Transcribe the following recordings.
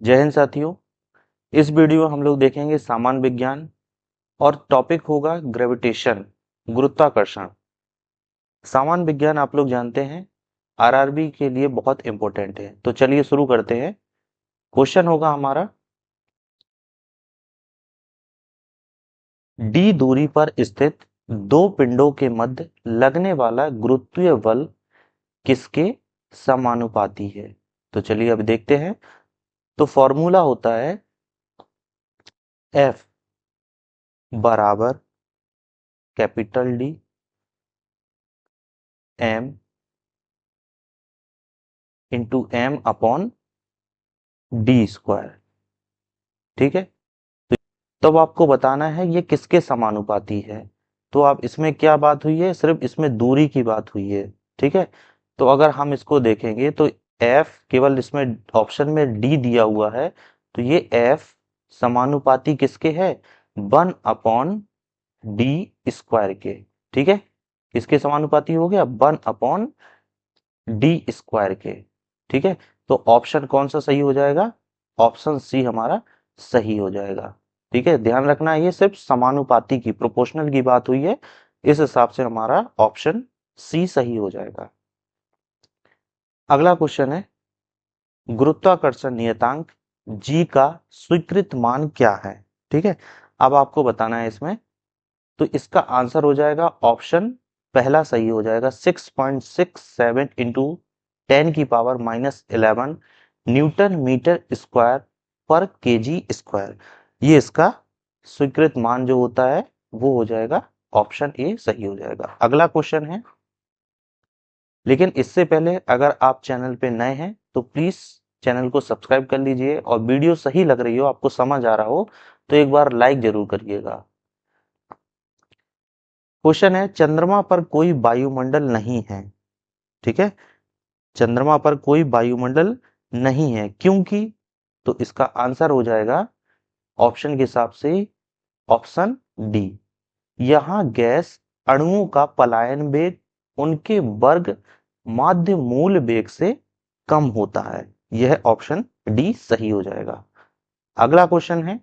जय हिंद साथियों। इस वीडियो में हम लोग देखेंगे सामान्य विज्ञान और टॉपिक होगा ग्रेविटेशन, गुरुत्वाकर्षण। सामान्य विज्ञान आप लोग जानते हैं आरआरबी के लिए बहुत इंपॉर्टेंट है। तो चलिए शुरू करते हैं। क्वेश्चन होगा हमारा, डी दूरी पर स्थित दो पिंडों के मध्य लगने वाला गुरुत्वीय बल किसके समानुपाती है। तो चलिए अब देखते हैं। तो फॉर्मूला होता है एफ बराबर capital D M into M upon D square. ठीक है। तब आपको बताना है ये किसके समानुपाती है। तो आप इसमें क्या बात हुई है, सिर्फ इसमें दूरी की बात हुई है। ठीक है। तो अगर हम इसको देखेंगे तो एफ केवल इसमें ऑप्शन में डी दिया हुआ है, तो ये एफ समानुपाती किसके है, 1 अपॉन डी स्क्वायर के। ठीक है। किसके समानुपाती हो गया, 1 अपॉन डी स्क्वायर के। ठीक है। तो ऑप्शन कौन सा सही हो जाएगा, ऑप्शन सी हमारा सही हो जाएगा। ठीक है। ध्यान रखना है ये सिर्फ समानुपाती की, प्रोपोर्शनल की बात हुई है, इस हिसाब से हमारा ऑप्शन सी सही हो जाएगा। अगला क्वेश्चन है, गुरुत्वाकर्षण नियतांक जी का स्वीकृत मान क्या है। ठीक है। अब आपको बताना है इसमें, तो इसका आंसर हो जाएगा ऑप्शन पहला सही हो जाएगा, 6.67 इंटू 10⁻⁻11 न्यूटन मीटर स्क्वायर पर केजी स्क्वायर। ये इसका स्वीकृत मान जो होता है वो हो जाएगा, ऑप्शन ए सही हो जाएगा। अगला क्वेश्चन है, लेकिन इससे पहले अगर आप चैनल पे नए हैं तो प्लीज चैनल को सब्सक्राइब कर लीजिए, और वीडियो सही लग रही हो, आपको समझ आ रहा हो, तो एक बार लाइक जरूर करिएगा। क्वेश्चन है, चंद्रमा पर कोई वायुमंडल नहीं है। ठीक है। चंद्रमा पर कोई वायुमंडल नहीं है क्योंकि, तो इसका आंसर हो जाएगा ऑप्शन के हिसाब से ऑप्शन डी। यहां गैस अणुओं का पलायन वेग उनके वर्ग माध्य मूल वेग से कम होता है। यह ऑप्शन डी सही हो जाएगा। अगला क्वेश्चन है,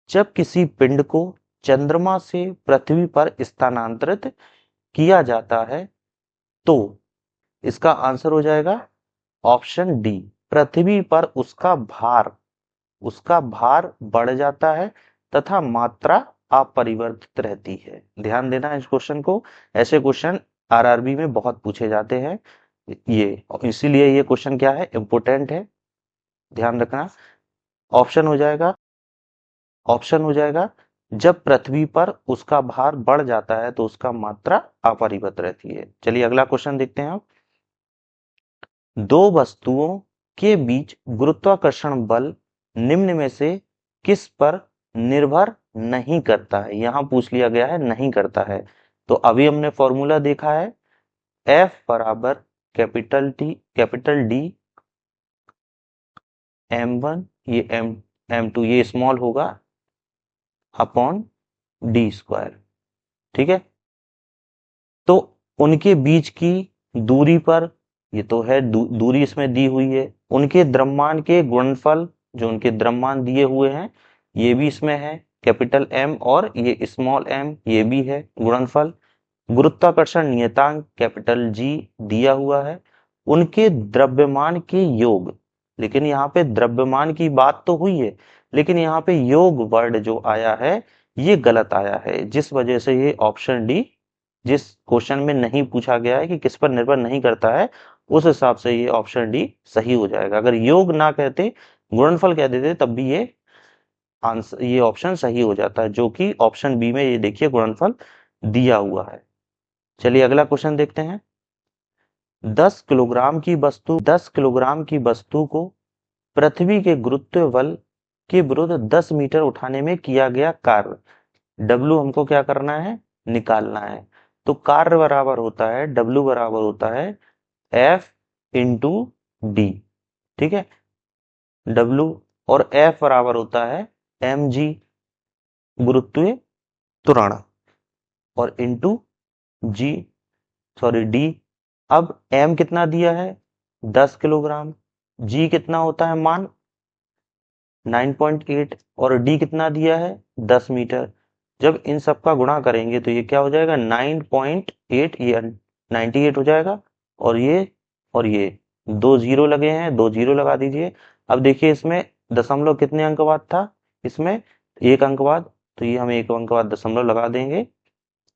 जब किसी पिंड को चंद्रमा से पृथ्वी पर स्थानांतरित किया जाता है तो इसका आंसर हो जाएगा ऑप्शन डी, पृथ्वी पर उसका भार बढ़ जाता है तथा मात्रा अपरिवर्तित रहती है। ध्यान देना है इस क्वेश्चन को, ऐसे क्वेश्चन आरआरबी में बहुत पूछे जाते हैं, ये इसीलिए ये क्वेश्चन क्या है, इंपोर्टेंट है, ध्यान रखना। ऑप्शन हो जाएगा, ऑप्शन हो जाएगा जब पृथ्वी पर उसका भार बढ़ जाता है तो उसका मात्रा अपरिवर्तित रहती है। चलिए अगला क्वेश्चन देखते हैं। आप दो वस्तुओं के बीच गुरुत्वाकर्षण बल निम्न में से किस पर निर्भर नहीं करता है। यहां पूछ लिया गया है नहीं करता है। तो अभी हमने फॉर्मूला देखा है, एफ बराबर कैपिटल डी m1, ये m2 ये स्मॉल होगा अपॉन डी स्क्वायर। ठीक है। तो उनके बीच की दूरी पर, ये तो है दूरी इसमें दी हुई है, उनके द्रव्यमान के गुणनफल जो उनके द्रव्यमान दिए हुए हैं ये भी इसमें है, कैपिटल एम, और ये स्मॉल एम ये भी है गुणनफल। गुरुत्वाकर्षण नियतांक कैपिटल जी दिया हुआ है, उनके द्रव्यमान के योग। लेकिन यहाँ पे द्रव्यमान की बात तो हुई है, लेकिन यहाँ पे योग वर्ड जो आया है ये गलत आया है, जिस वजह से ये ऑप्शन डी, जिस क्वेश्चन में नहीं पूछा गया है कि किस पर निर्भर नहीं करता है, उस हिसाब से ये ऑप्शन डी सही हो जाएगा। अगर योग ना कहते, गुणनफल कह देते, तब भी ये आंसर, ये ऑप्शन सही हो जाता है, जो कि ऑप्शन बी में ये देखिए गुणनफल दिया हुआ है। चलिए अगला क्वेश्चन देखते हैं। 10 किलोग्राम की वस्तु को पृथ्वी के गुरुत्व बल के विरुद्ध 10 मीटर उठाने में किया गया कार्य, डब्ल्यू हमको क्या करना है, निकालना है। तो कार्य बराबर होता है, डब्ल्यू बराबर होता है एफ इंटू डी। ठीक है। डब्ल्यू और एफ बराबर होता है एम जी, गुरुत्वीय त्वरण, और इंटू जी, सॉरी डी। अब एम कितना दिया है, 10 किलोग्राम, जी कितना होता है मान 9.8 और डी कितना दिया है 10 मीटर। जब इन सब का गुणा करेंगे तो ये क्या हो जाएगा 9.8, ये 98 हो जाएगा। और ये दो जीरो लगे हैं, दो जीरो लगा दीजिए। अब देखिए इसमें दशमलव कितने अंक बाद था, इसमें एक अंक बाद, तो ये हम एक अंक बाद दशमलव लगा देंगे।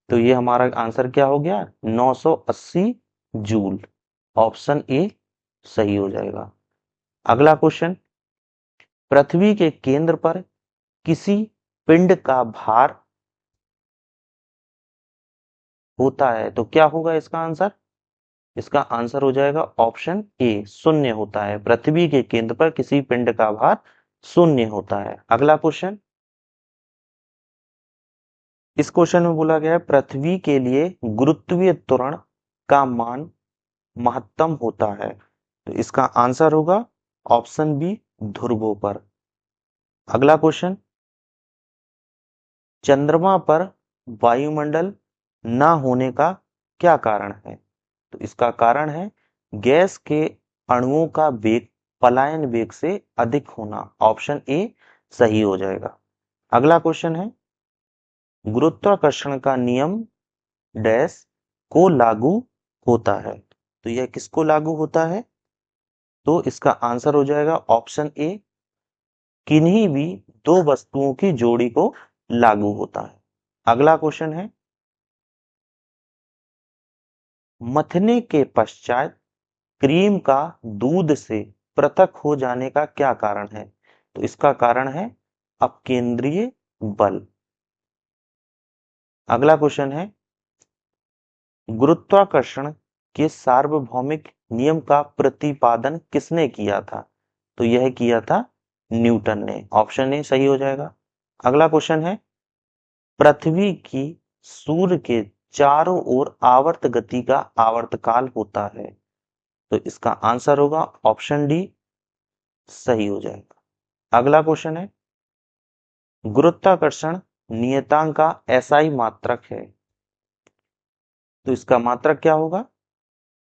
तो ये हमारा आंसर क्या हो गया 980 जूल। ऑप्शन ए सही हो जाएगा। अगला क्वेश्चन, पृथ्वी के केंद्र पर किसी पिंड का भार होता है तो क्या होगा इसका आंसर? इसका आंसर हो जाएगा ऑप्शन ए शून्य होता है। पृथ्वी के केंद्र पर किसी पिंड का भार शून्य होता है। अगला क्वेश्चन, इस क्वेश्चन में बोला गया है पृथ्वी के लिए गुरुत्वीय त्वरण का मान महत्तम होता है तो इसका आंसर होगा ऑप्शन बी ध्रुवों पर। अगला क्वेश्चन, चंद्रमा पर वायुमंडल न होने का क्या कारण है? तो इसका कारण है गैस के अणुओं का वेग पलायन वेग से अधिक होना। ऑप्शन ए सही हो जाएगा। अगला क्वेश्चन है, गुरुत्वाकर्षण का नियम डैश को लागू होता है तो यह किसको लागू होता है? तो इसका आंसर हो जाएगा ऑप्शन ए किन्हीं भी दो वस्तुओं की जोड़ी को लागू होता है। अगला क्वेश्चन है, मथने के पश्चात क्रीम का दूध से पृथक हो जाने का क्या कारण है? तो इसका कारण है अपकेंद्रीय बल। अगला क्वेश्चन है, गुरुत्वाकर्षण के सार्वभौमिक नियम का प्रतिपादन किसने किया था? तो यह किया था न्यूटन ने। ऑप्शन ए सही हो जाएगा। अगला क्वेश्चन है, पृथ्वी की सूर्य के चारों ओर आवर्त गति का आवर्तकाल होता है तो इसका आंसर होगा ऑप्शन डी सही हो जाएगा। अगला क्वेश्चन है, गुरुत्वाकर्षण नियतांक का एसआई मात्रक है तो इसका मात्रक क्या होगा?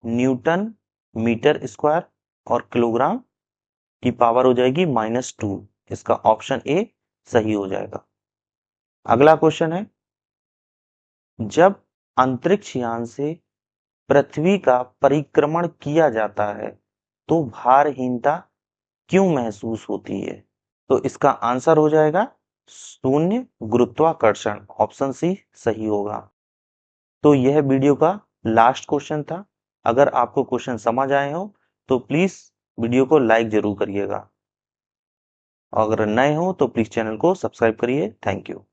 न्यूटन मीटर स्क्वायर और किलोग्राम की पावर हो जाएगी -2। इसका ऑप्शन ए सही हो जाएगा। अगला क्वेश्चन है, जब अंतरिक्ष यान से पृथ्वी का परिक्रमण किया जाता है तो भारहीनता क्यों महसूस होती है? तो इसका आंसर हो जाएगा शून्य गुरुत्वाकर्षण। ऑप्शन सी सही होगा। तो यह वीडियो का लास्ट क्वेश्चन था। अगर आपको क्वेश्चन समझ आए हो तो प्लीज वीडियो को लाइक जरूर करिएगा। अगर नए हो तो प्लीज चैनल को सब्सक्राइब करिए। Thank you.